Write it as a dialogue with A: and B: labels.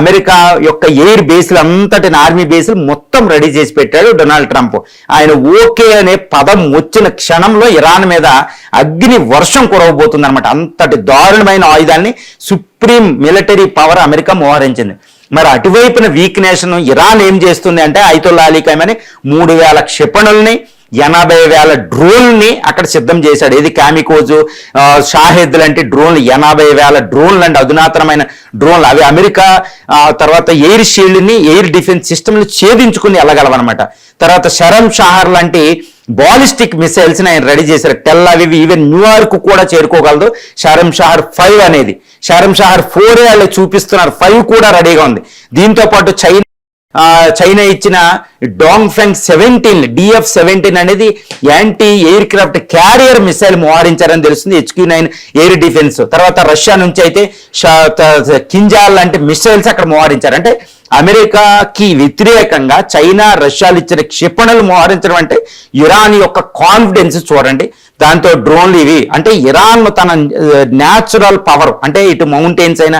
A: America యొక్క air బేస్లు అంతటి army బేస్లు మొత్తం రెడీ చేసి పెట్టాడు డొనాల్డ్ ట్రంప్. ఆయన ఓకే అనే పదం వచ్చిన క్షణంలో ఇరాన్ మీద అగ్ని వర్షం కురవబోతుంది అనమాట. అంతటి దారుణమైన ఆయుధాన్ని సుప్రీం మిలిటరీ పవర్ అమెరికా మోహరించింది. మరి అటువైపున వీక్ నేషన్ ఇరాన్ ఏం చేస్తుంది అంటే ఐతుల్లా అలీ ఖమైనీ 3,000 క్షిపణుల్ని 80,000 డ్రోన్ని అక్కడ సిద్ధం చేశాడు. ఇది కామికోజు, షాహెద్ లాంటి డ్రోన్లు, 80,000 డ్రోన్లు అండి, అధునాతనమైన డ్రోన్లు. అవి అమెరికా తర్వాత ఎయిర్ షీల్డ్ని, ఎయిర్ డిఫెన్స్ సిస్టమ్ని ఛేదించుకుని వెళ్ళగలవన్నమాట. తర్వాత షరమ్ షాహర్ లాంటి బాలిస్టిక్ మిసైల్స్ ని ఆయన రెడీ చేశారు. టెల్ అవీవ్, ఈవెన్ న్యూయార్క్ కూడా చేరుకోగలదు షరమ్ షాహర్ 5 అనేది. షరమ్ షాహర్ 4 వాళ్ళు చూపిస్తున్నారు, 5 కూడా రెడీగా ఉంది. దీంతో పాటు చైనా ఇచ్చిన డాంగ్ఫెంగ్ 17 DF-17 అనేది anti aircraft carrier missile మోహరించారని తెలుస్తుంది, HQ-9 ఎయిర్ డిఫెన్స్. తర్వాత రష్యా నుంచి అయితే కింజాల్ లాంటి మిసైల్స్ అక్కడ మోహరించారు. అంటే అమెరికాకి వ్యతిరేకంగా చైనా, రష్యాలు ఇచ్చిన క్షిపణులు మోహరించడం అంటే ఇరాన్ యొక్క కాన్ఫిడెన్స్ చూడండి. దాంతో డ్రోన్లు ఇవి అంటే ఇరాన్ తన న్యాచురల్ పవర్ అంటే ఇటు మౌంటైన్స్ అయినా